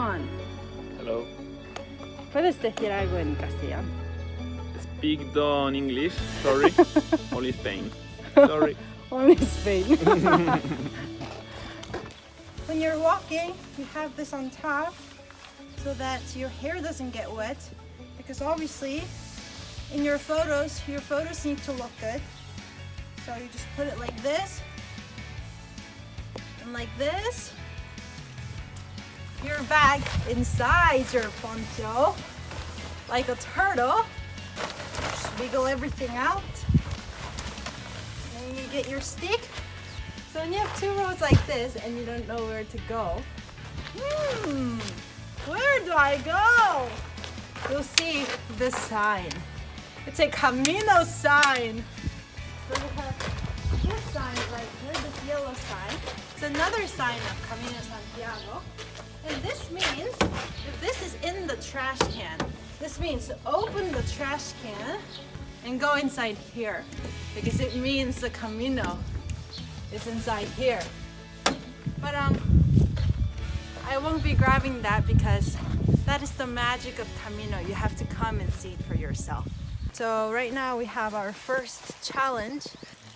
John. Hello. ¿Puedes decir algo en castellano? Speak on English. Sorry. Only Spain. Sorry. Only Spain. When you're walking, you have this on top so that your hair doesn't get wet, because obviously in your photos need to look good. So you just put it like this and like this. Your bag inside your poncho like a turtle. Just wiggle everything out. And you get your stick. So when you have two roads like this and you don't know where to go, where do I go? You'll see this sign. It's a Camino sign. So we have this sign right here, this yellow sign. It's another sign of Camino de Santiago. And this means, if this is in the trash can, this means open the trash can and go inside here, because it means the Camino is inside here. But I won't be grabbing that because that is the magic of Camino. You have to come and see it for yourself. So right now we have our first challenge.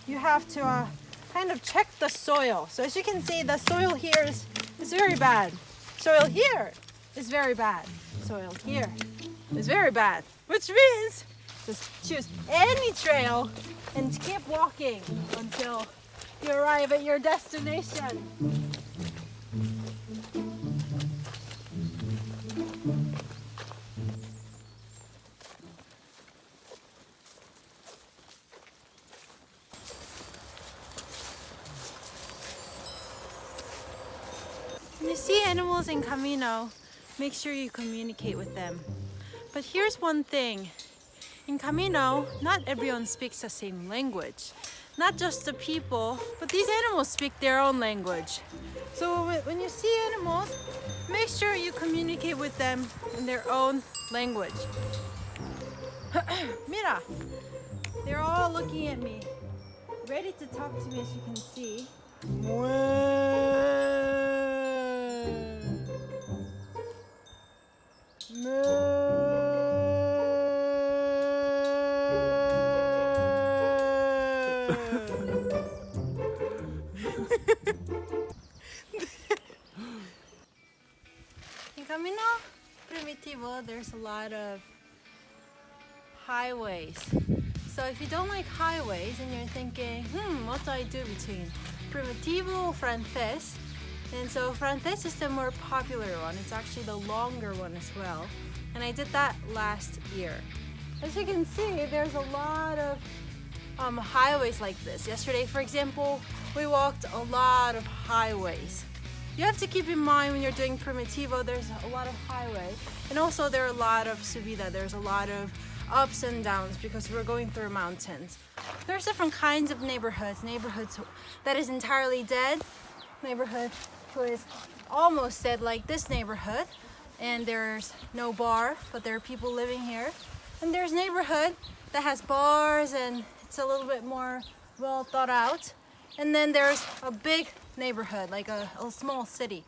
You have to kind of check the soil. So as you can see, the soil here is very bad. Soil here is very bad. Soil here is very bad. Which means just choose any trail and keep walking until you arrive at your destination. When you see animals in Camino, make sure you communicate with them. But here's one thing. In Camino, not everyone speaks the same language. Not just the people, but these animals speak their own language. So when you see animals, make sure you communicate with them in their own language. Mira, they're all looking at me, ready to talk to me, as you can see. In Camino Primitivo, there's a lot of highways. So if you don't like highways and you're thinking, what do I do between Primitivo, Frances? And so Frances is the more popular one. It's actually the longer one as well. And I did that last year. As you can see, there's a lot of highways like this. Yesterday, for example, we walked a lot of highways. You have to keep in mind when you're doing Primitivo, there's a lot of highway. And also there are a lot of subida. There's a lot of ups and downs because we're going through mountains. There's different kinds of neighborhoods. Neighborhoods that is entirely dead. Neighborhood who is almost dead, like this neighborhood. And there's no bar, but there are people living here. And there's neighborhood that has bars and it's a little bit more well thought out. And then there's a big neighborhood, like a small city.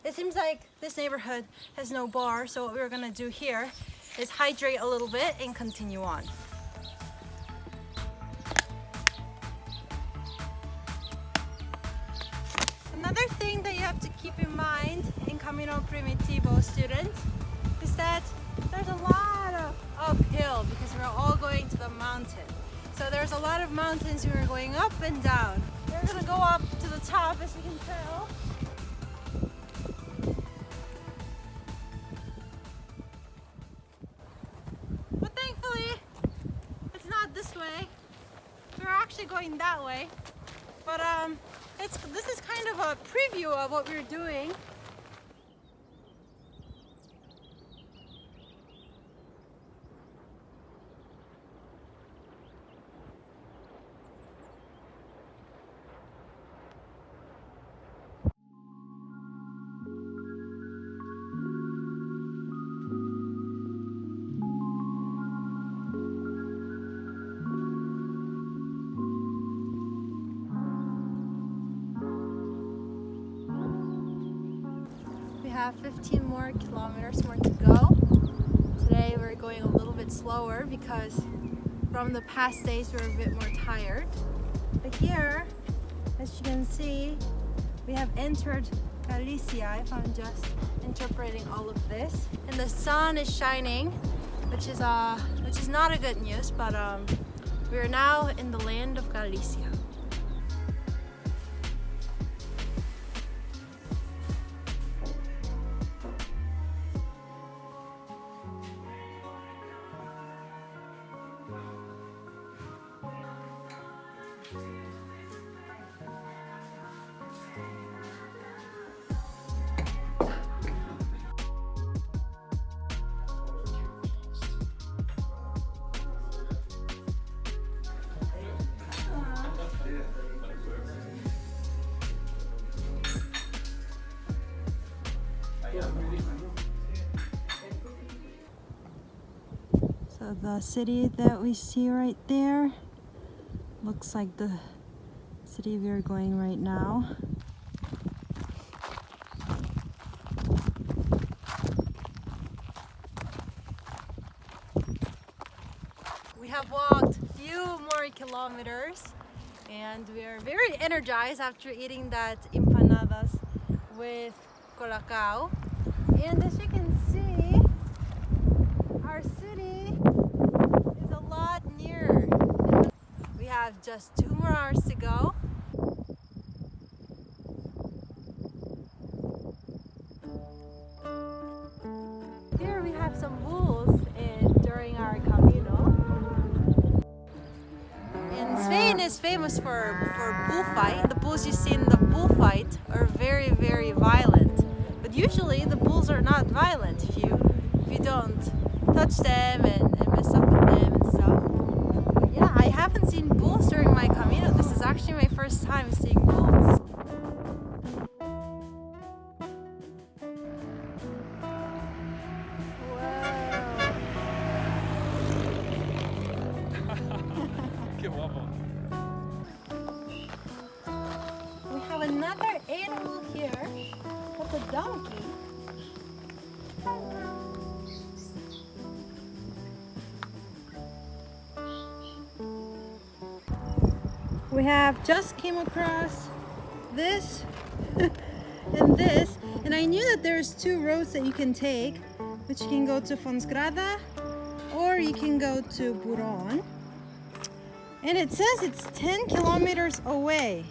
It seems like this neighborhood has no bar, so what we're gonna do here is hydrate a little bit and continue on. Another thing that you have to keep in mind in Camino Primitivo, students, is that there's a lot of uphill because we're all going to the mountain. So there's a lot of mountains we're going up and down. We're gonna go up to the top, as you can tell. But thankfully, it's not this way. We're actually going that way. But this is kind of a preview of what we're doing. 15 more kilometers more to go. Today we're going a little bit slower because from the past days we're a bit more tired. But here, as you can see, we have entered Galicia, if I'm just interpreting all of this. And the sun is shining, which is not a good news, but we are now in the land of Galicia. So the city that we see right there looks like the city we are going right now. We have walked a few more kilometers and we are very energized after eating that empanadas with colacao. And as you can see, our city is a lot nearer. We have just 2 more hours to go. Here we have some bulls during our Camino. And Spain is famous for bullfight. The bulls you see in the bullfight are very, very violent. But usually the bulls are not violent if you don't touch them and mess up with them and stuff. But yeah, I haven't seen bulls during my Camino. This is actually my first time seeing bulls. We have another animal here. That's a donkey. We have just came across this and this, and I knew that there's 2 roads that you can take, which you can go to Fonsagrada or you can go to Buron. And it says it's 10 kilometers away,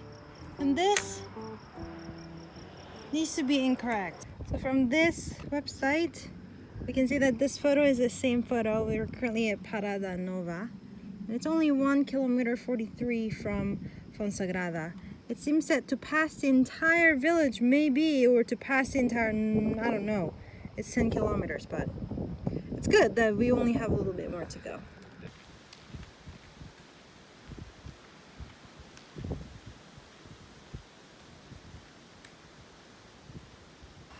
and this needs to be incorrect. So from this website, we can see that this photo is the same photo. We're currently at Parada Nova, and it's only 1 kilometer 43 from Fonsagrada. It seems that to pass the entire village, maybe, or to pass the entire, I don't know, it's 10 kilometers, but it's good that we only have a little bit more to go.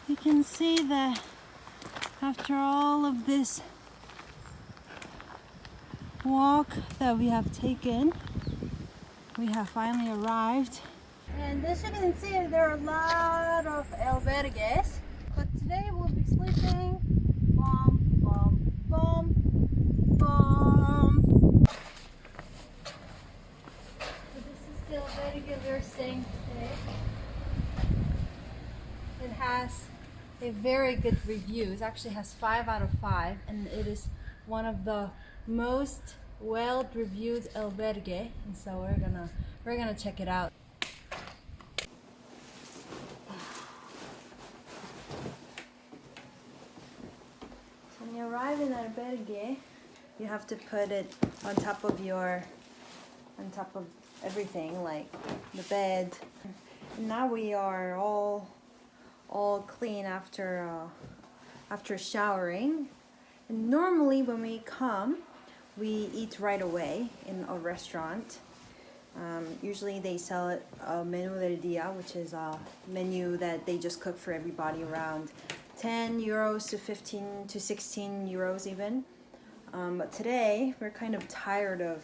You can see that after all of this walk that we have taken, we have finally arrived. And as you can see, there are a lot of albergues, but today we'll be sleeping bomb, bomb, bomb, bomb. So this is the albergue we're staying today. It has a very good review. It actually has 5 out of 5, and it is one of the most well-reviewed albergue, and so we're gonna check it out. So when you arrive in albergue, you have to put it on top of everything, like the bed. And now we are all clean after showering. And normally when we come, we eat right away in a restaurant. Usually they sell it a menú del día, which is a menu that they just cook for everybody, around 10 euros to 15 to 16 euros even. But today we're kind of tired of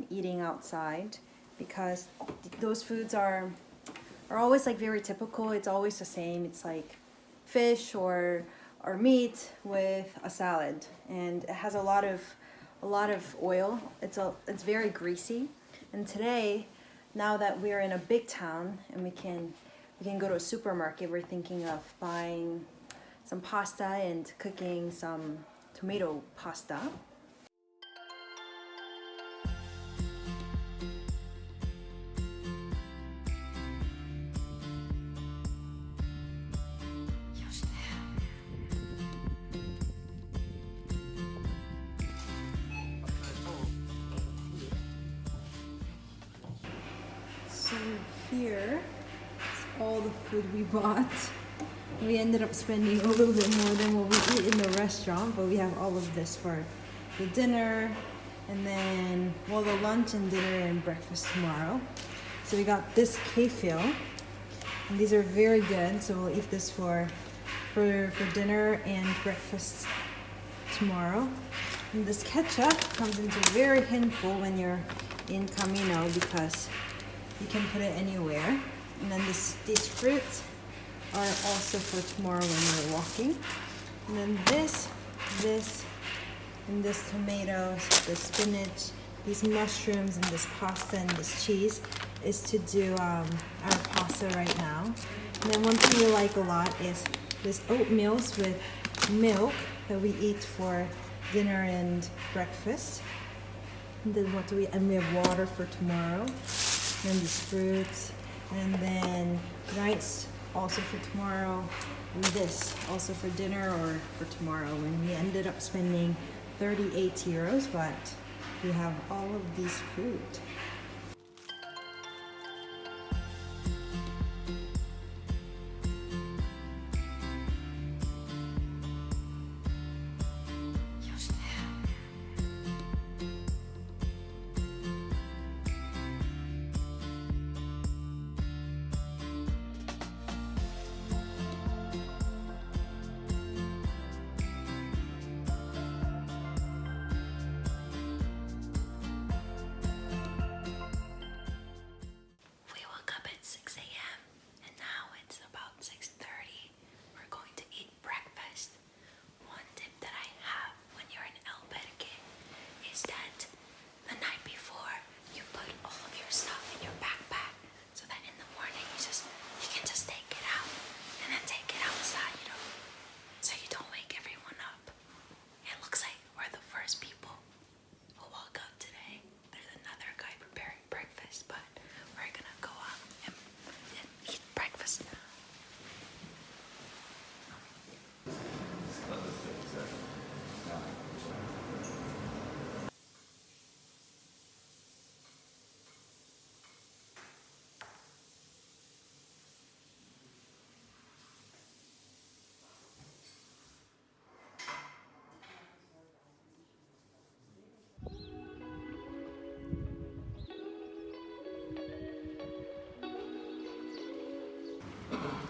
eating outside because those foods are always like very typical. It's always the same. It's like fish or meat with a salad, and it has a lot of oil. It's very greasy. And today, now that we're in a big town and we can go to a supermarket, we're thinking of buying some pasta and cooking some tomato pasta. So here is all the food we bought. We ended up spending a little bit more than what we eat in the restaurant, but we have all of this for the dinner, and then, well, the lunch and dinner and breakfast tomorrow. So we got this kefir, and these are very good, so we'll eat this for dinner and breakfast tomorrow. And this ketchup comes into very handful when you're in Camino because you can put it anywhere. And then these fruits are also for tomorrow when we're walking. And then this, and this tomatoes, the spinach, these mushrooms, and this pasta and this cheese is to do our pasta right now. And then one thing we like a lot is this oatmeals with milk that we eat for dinner and breakfast. And then we have water for tomorrow. And these fruits, and then rice also for tomorrow, and this also for dinner or for tomorrow. And we ended up spending 38 euros, but we have all of these food.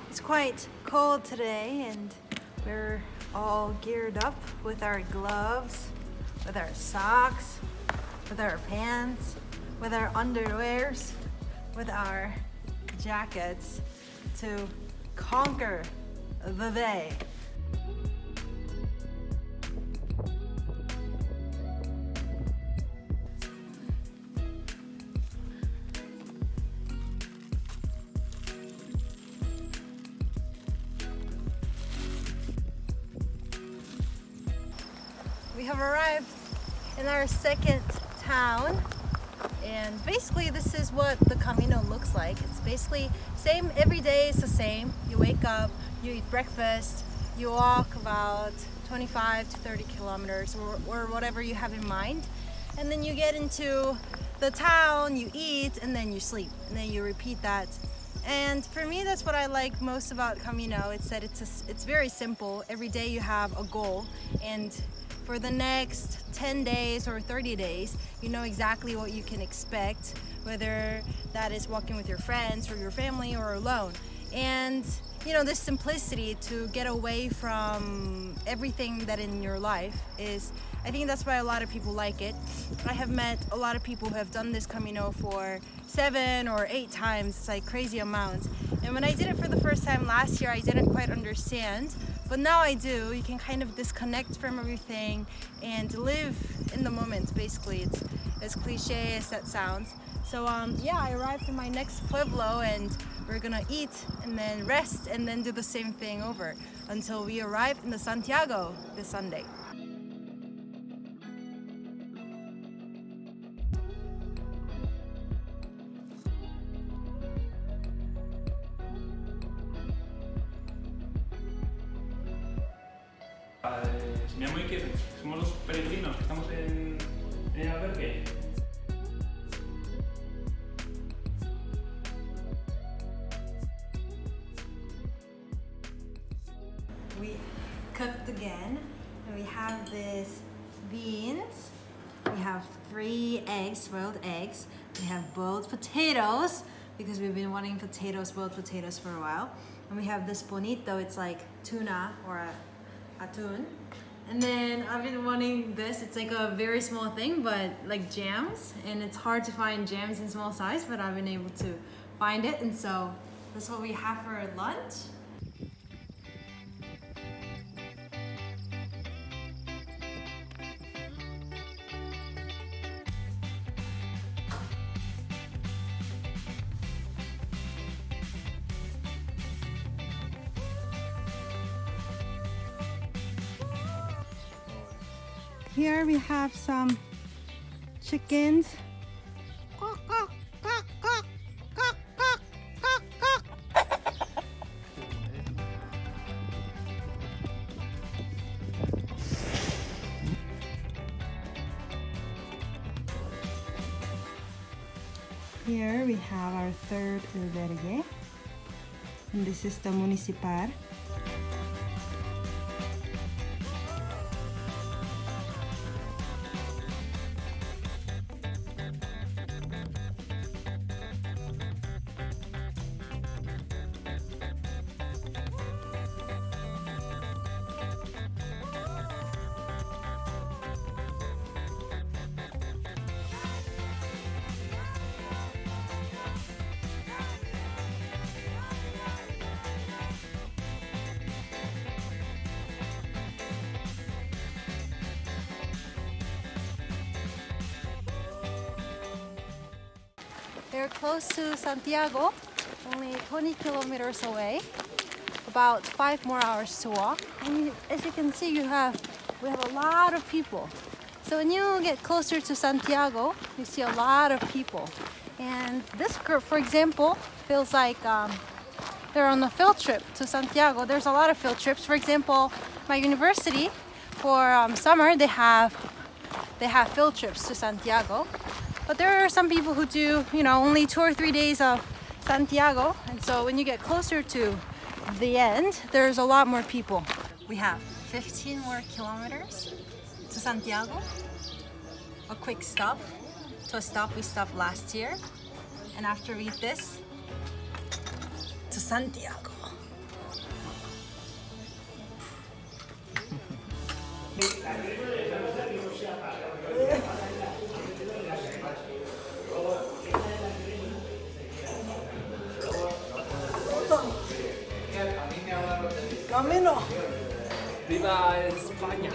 It's quite cold today, and we're all geared up with our gloves, with our socks, with our pants, with our underwears, with our jackets to conquer the day. We have arrived in our second town, and basically this is what the Camino looks like. It's basically same every day. It's the same. You wake up, you eat breakfast, you walk about 25 to 30 kilometers or whatever you have in mind, and then you get into the town, you eat, and then you sleep, and then you repeat that. And for me, that's what I like most about Camino. It's that it's very simple. Every day you have a goal, and for the next 10 days or 30 days, you know exactly what you can expect, whether that is walking with your friends or your family or alone. And you know, this simplicity to get away from everything that in your life is, I think that's why a lot of people like it. I have met a lot of people who have done this Camino for 7 or 8 times. It's like crazy amounts. And when I did it for the first time last year, I didn't quite understand, but now I do. You can kind of disconnect from everything and live in the moment, basically. It's as cliche as that sounds. So yeah, I arrived in my next pueblo and we're gonna eat and then rest and then do the same thing over until we arrive in the Santiago this Sunday. Me llamo Iker, somos los peregrinos que estamos en el albergue. We cooked again and we have this beans, we have 3 eggs, boiled eggs, we have boiled potatoes because we've been wanting boiled potatoes for a while, and we have this bonito, it's like tuna or atún. And then I've been wanting this, it's like a very small thing, but like jams, and it's hard to find jams in small size, but I've been able to find it, and so that's what we have for lunch. Here we have some chickens. Here we have our third albergue, and this is the municipal. They're close to Santiago, only 20 kilometers away, about 5 more hours to walk. And as you can see, we have a lot of people. So when you get closer to Santiago, you see a lot of people. And this group, for example, feels like they're on a field trip to Santiago. There's a lot of field trips. For example, my university, for summer, they have field trips to Santiago. But there are some people who do, you know, only 2 or 3 days of Santiago. And so when you get closer to the end, there's a lot more people. We have 15 more kilometers to Santiago. A quick stop to a stop we stopped last year. And after we eat this, to Santiago. Camino. ¡Viva España!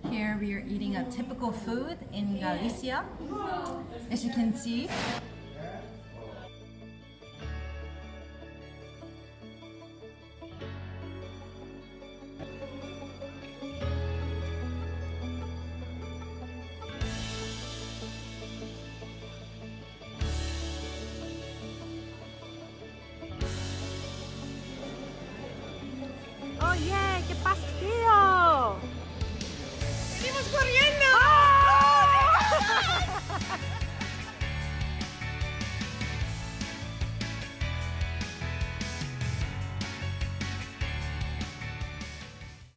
Here we are eating a typical food in Galicia, as you can see. ¡Oye, qué pastillo!